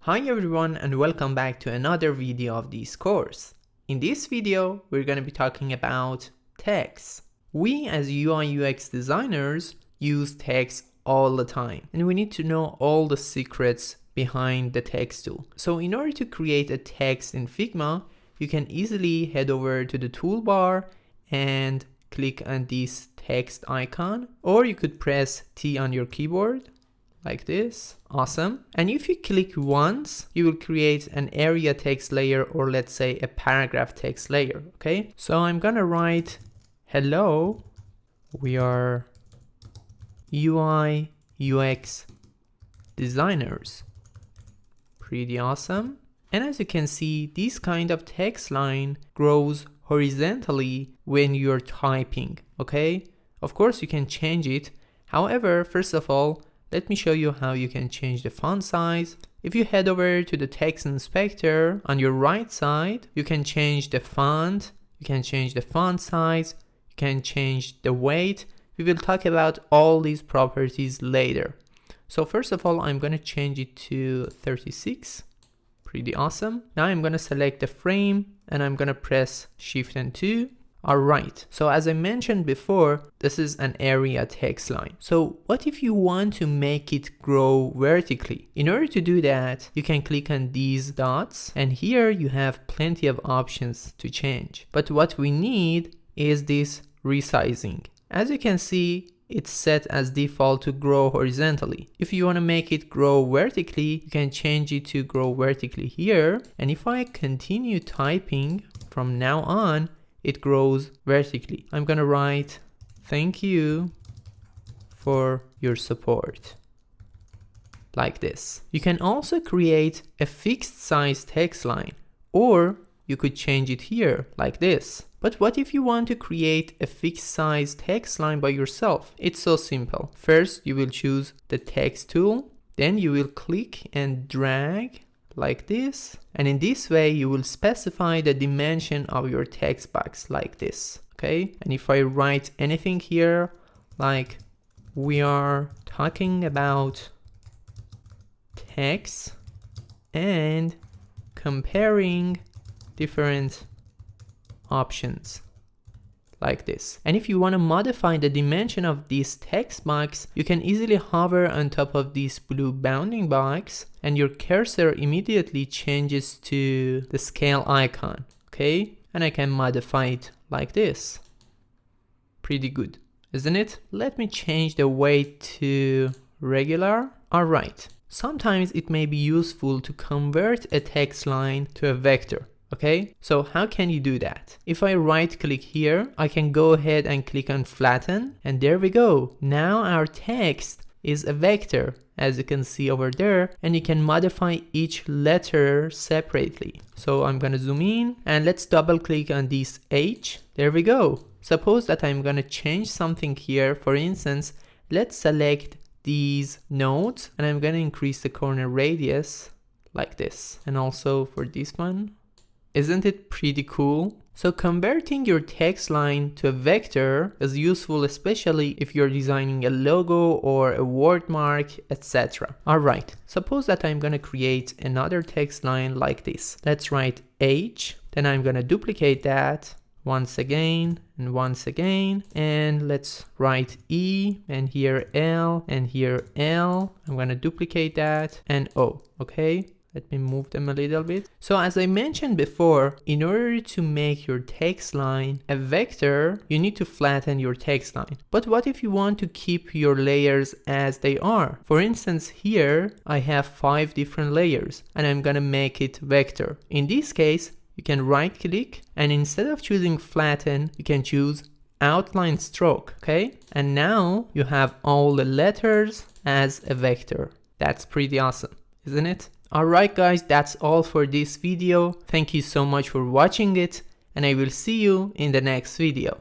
Hi everyone and welcome back to another video of this course. In this video, we're going to be talking about text. We as UI UX designers use text all the time and we need to know all the secrets behind the text tool. So in order to create a text in Figma, you can easily head over to the toolbar and click on this text icon, or you could press T on your keyboard like this. Awesome. And if you click once, you will create an area text layer, or let's say a paragraph text layer. Okay, so I'm gonna write, hello, we are UI UX designers. Pretty awesome. And as you can see, this kind of text line grows horizontally when you're typing. Okay, of course you can change it. However, first of all, let me show you how you can change the font size. If you head over to the text inspector on your right side, you can change the font, you can change the font size, you can change the weight. We will talk about all these properties later. So first of all, I'm going to change it to 36. Pretty awesome. Now I'm going to select the frame and I'm going to press Shift and 2. Alright, so as I mentioned before, this is an area text line. So what if you want to make it grow vertically? In order to do that, you can click on these dots and here you have plenty of options to change. But what we need is this resizing. As you can see, it's set as default to grow horizontally. If you want to make it grow vertically, you can change it to grow vertically here. And if I continue typing from now on, it grows vertically. I'm gonna write, thank you for your support, like this. You can also create a fixed size text line, or you could change it here like this. But what if you want to create a fixed size text line by yourself? It's so simple. First, you will choose the text tool, then you will click and drag like this, and in this way you will specify the dimension of your text box like this. Okay, and if I write anything here like we are talking about text and comparing different options like this. And if you want to modify the dimension of this text box, you can easily hover on top of this blue bounding box and your cursor immediately changes to the scale icon. Okay, and I can modify it like this. Pretty good, isn't it? Let me change the weight to regular. Alright, sometimes it may be useful to convert a text line to a vector. Okay, so how can you do that? If I right click here, I can go ahead and click on flatten, and there we go. Now our text is a vector, as you can see over there, and you can modify each letter separately. So I'm gonna zoom in and let's double click on this H. There we go. Suppose that I'm gonna change something here. For instance, let's select these nodes and I'm gonna increase the corner radius like this. And also for this one. Isn't it pretty cool? So converting your text line to a vector is useful, especially if you're designing a logo or a word mark, etc. Alright, suppose that I'm gonna create another text line like this. Let's write H, then I'm gonna duplicate that once again and once again, and let's write E, and here L, and here L. I'm gonna duplicate that, and O, okay? Let me move them a little bit. So as I mentioned before, in order to make your text line a vector, you need to flatten your text line. But what if you want to keep your layers as they are? For instance, here I have 5 different layers and I'm gonna make it vector. In this case, you can right click and instead of choosing flatten, you can choose outline stroke, okay? And now you have all the letters as a vector. That's pretty awesome, isn't it? Alright guys, that's all for this video. Thank you so much for watching it, and I will see you in the next video.